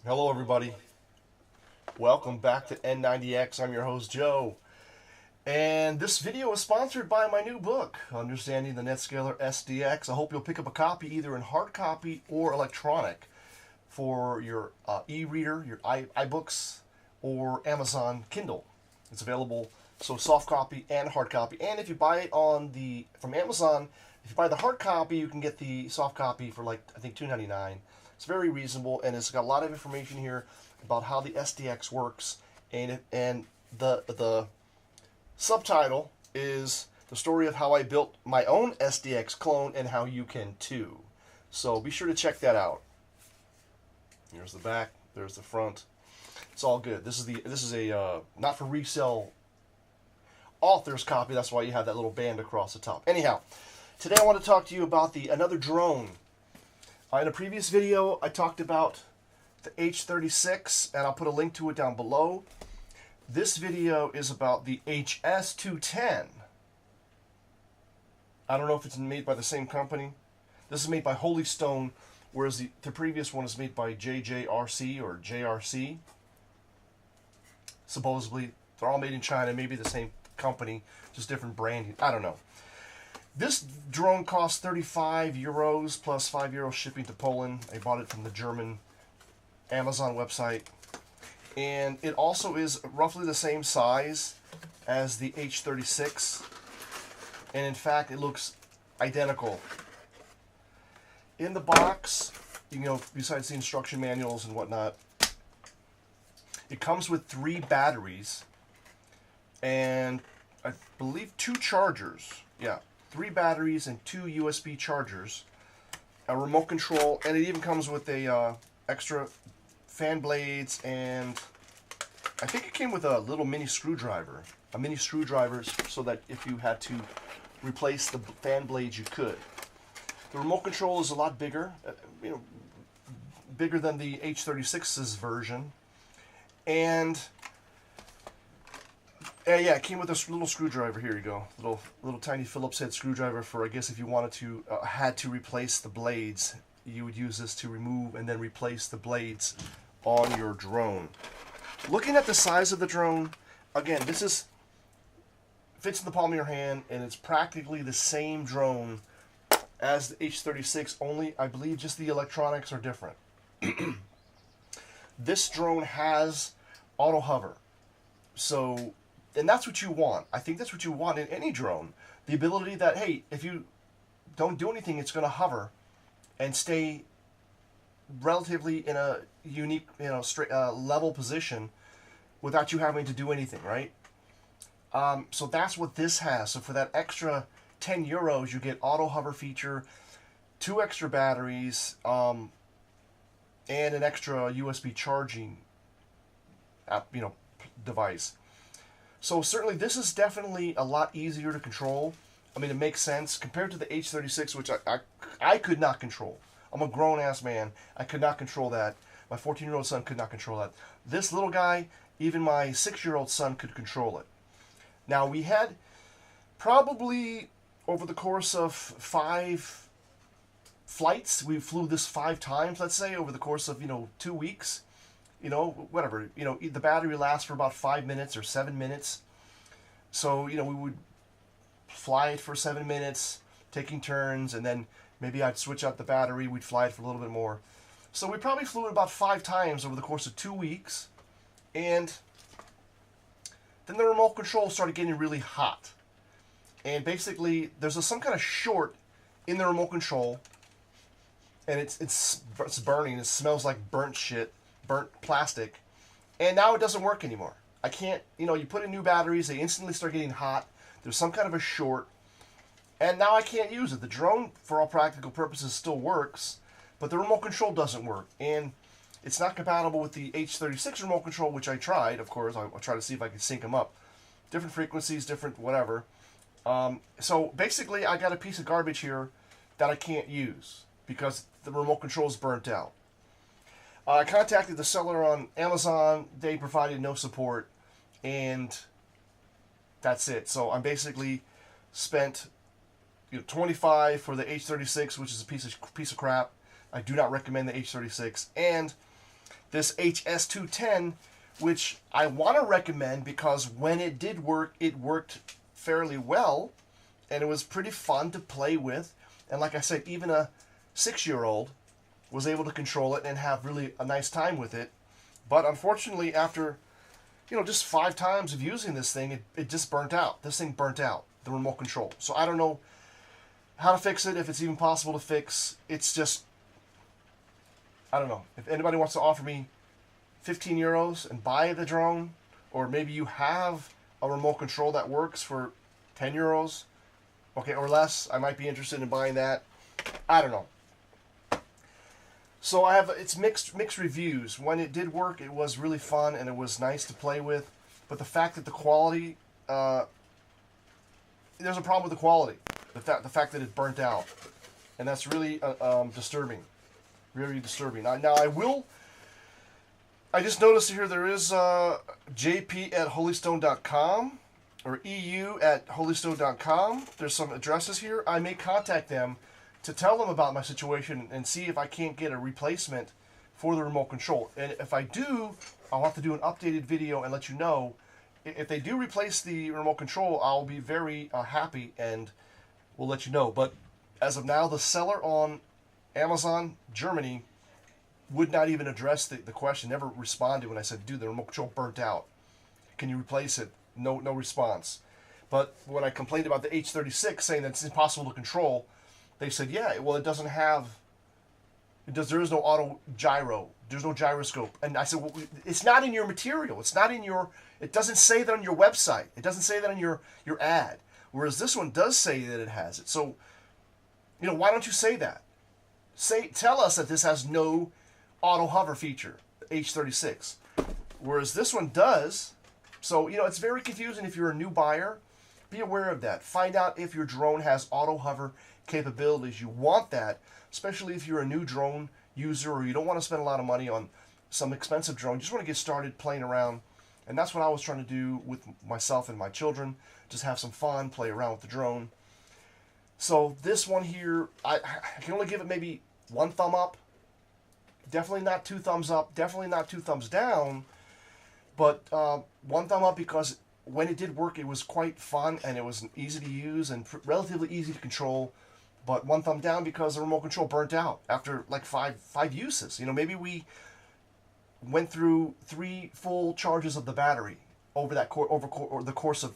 Hello everybody, welcome back to N90X. I'm your host Joe, and this video is sponsored by my new book, Understanding the NetScaler SDX. I hope you'll pick up a copy either in hard copy or electronic for your e-reader, your iBooks, or Amazon Kindle. It's available, so soft copy and hard copy. And if you buy it from Amazon, if you buy the hard copy, you can get the soft copy for like, I think, $2.99. It's very reasonable, and it's got a lot of information here about how the SDX works, and the subtitle is the story of how I built my own SDX clone and how you can too. So be sure to check that out. Here's the back, there's the front. It's all good. This is a not for resale author's copy. That's why you have that little band across the top. Anyhow, today I want to talk to you about another drone. In a previous video, I talked about the H36, and I'll put a link to it down below. This video is about the HS210. I don't know if it's made by the same company. This is made by HOLYSTONE, whereas the previous one is made by JJRC or JRC. Supposedly, they're all made in China, maybe the same company, just different branding. I don't know. This drone costs 35 euros plus 5 euros shipping to Poland. I bought it from the German Amazon website. And it also is roughly the same size as the H36. And in fact, it looks identical. In the box, besides the instruction manuals and whatnot, it comes with 3 batteries and I believe 2 chargers. Yeah. 3 batteries and 2 USB chargers, a remote control, and it even comes with a extra fan blades, and I think it came with a little mini screwdriver. So that if you had to replace the fan blades, you could. The remote control is a lot bigger, bigger than the H36's version, and yeah, it came with a little screwdriver. Here you go, little tiny Phillips head screwdriver for, I guess, if you wanted to had to replace the blades, you would use this to remove and then replace the blades on your drone. Looking at the size of the drone, again, fits in the palm of your hand, and it's practically the same drone as the H36. Only, I believe, just the electronics are different. This drone has auto hover, so. And that's what you want. I think that's what you want in any drone. The ability that, hey, if you don't do anything, it's going to hover and stay relatively in a unique, straight, level position without you having to do anything, right? So that's what this has. So for that extra 10 euros, you get auto hover feature, 2 extra batteries, and an extra USB charging, device. So certainly this is definitely a lot easier to control. I mean, it makes sense compared to the H36, which I could not control. I'm a grown-ass man. I could not control that. My 14-year-old son could not control that. This little guy, even my 6-year-old son could control it. Now, we had probably over the course of 5 flights, we flew this 5 times, let's say, over the course of, 2 weeks. Whatever, the battery lasts for about 5 minutes or 7 minutes. So, we would fly it for 7 minutes, taking turns, and then maybe I'd switch out the battery, we'd fly it for a little bit more. So we probably flew it about 5 times over the course of 2 weeks, and then the remote control started getting really hot. And basically, there's some kind of short in the remote control, and it's burning. It smells like burnt shit, burnt plastic, And now it doesn't work anymore. I can't, you know, you put in new batteries, they instantly start getting hot. There's some kind of a short. And now I can't use it. The drone, for all practical purposes, still works, but the remote control doesn't work. And it's not compatible with the H36 remote control, which I tried, of course. I'll try to see if I can sync them up. Different frequencies, different whatever. So basically, I got a piece of garbage here that I can't use because the remote control is burnt out. I contacted the seller on Amazon. They provided no support, and that's it. So I'm basically spent, you know, $25 for the H36, which is a piece of crap. I do not recommend the H36, and this HS210, which I want to recommend because when it did work, it worked fairly well, and it was pretty fun to play with. And like I said, even a 6-year-old was able to control it and have really a nice time with it. But unfortunately, after, you know, just 5 times of using this thing, it just burnt out. This thing burnt out, the remote control. So I don't know how to fix it, if it's even possible to fix. It's just, I don't know. If anybody wants to offer me 15 euros and buy the drone, or maybe you have a remote control that works for 10 euros, okay, or less, I might be interested in buying that. I don't know. So I have, it's mixed reviews. When it did work, it was really fun and it was nice to play with. But the fact that the quality, there's a problem with the quality. The fact that it burnt out, and that's really disturbing, very disturbing. Now I just noticed here there is jp@holystone.com or eu@holystone.com. There's some addresses here. I may contact them to tell them about my situation and see if I can't get a replacement for the remote control. And if I do, I'll have to do an updated video and let you know. If they do replace the remote control, I'll be very happy, and we'll let you know. But as of now, the seller on Amazon Germany would not even address the question, never responded when I said, dude, the remote control burnt out. Can you replace it? No response. But when I complained about the H36 saying that it's impossible to control, they said, yeah, well, it doesn't have, there is no auto gyro. There's no gyroscope. And I said, well, it's not in your material. It's not in your, it doesn't say that on your website. It doesn't say that on your ad. Whereas this one does say that it has it. So, you know, why don't you say that? Tell us that this has no auto hover feature, H36. Whereas this one does. So, you know, it's very confusing if you're a new buyer. Be aware of that. Find out if your drone has auto hover capabilities. You want that, especially if you're a new drone user or you don't want to spend a lot of money on some expensive drone. You just want to get started playing around. And that's what I was trying to do with myself and my children. Just have some fun, play around with the drone. So this one here, I can only give it maybe 1 thumb up. Definitely not 2 thumbs up. Definitely not 2 thumbs down. But 1 thumb up because when it did work, it was quite fun and it was easy to use and relatively easy to control. But 1 thumb down because the remote control burnt out after like five uses. You know, maybe we went through 3 full charges of the battery over that over the course of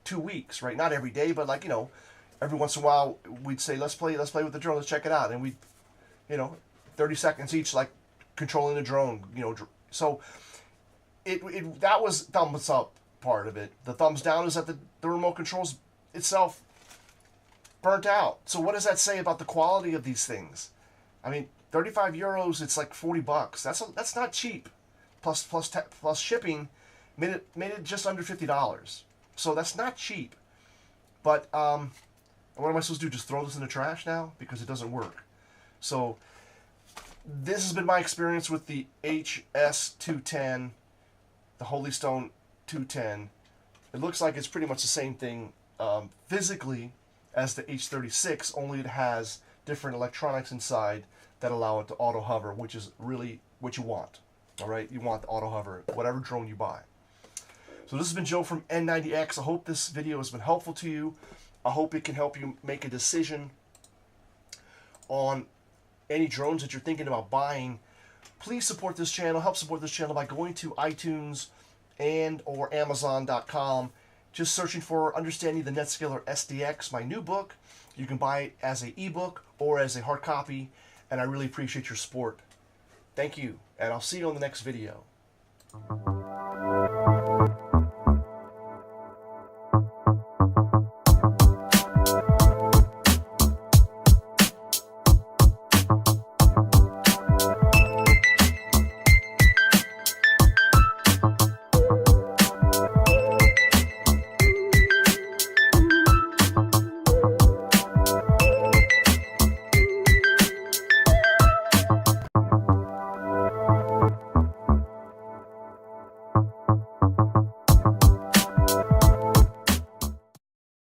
2 weeks, right? Not every day, but like, you know, every once in a while we'd say, let's play with the drone, let's check it out, and we'd, you know, 30 seconds each, like controlling the drone, you know. So that was thumbs up part of it. The thumbs down is that the remote controls itself burnt out. So what does that say about the quality of these things? I mean, 35 euros, it's like 40 bucks. That's not cheap. Plus shipping made it just under $50. So that's not cheap. But what am I supposed to do? Just throw this in the trash now because it doesn't work. So this has been my experience with the HS210, the HOLYSTONE 210. It looks like it's pretty much the same thing physically as the H36, only it has different electronics inside that allow it to auto hover, which is really what you want. All right, you want the auto hover, whatever drone you buy. So this has been Joe from N90X. I hope this video has been helpful to you. I hope it can help you make a decision on any drones that you're thinking about buying. Please support this channel. Help support this channel by going to iTunes and or Amazon.com. Just searching for Understanding the NetScaler SDX, my new book. You can buy it as an ebook or as a hard copy, and I really appreciate your support. Thank you, and I'll see you on the next video.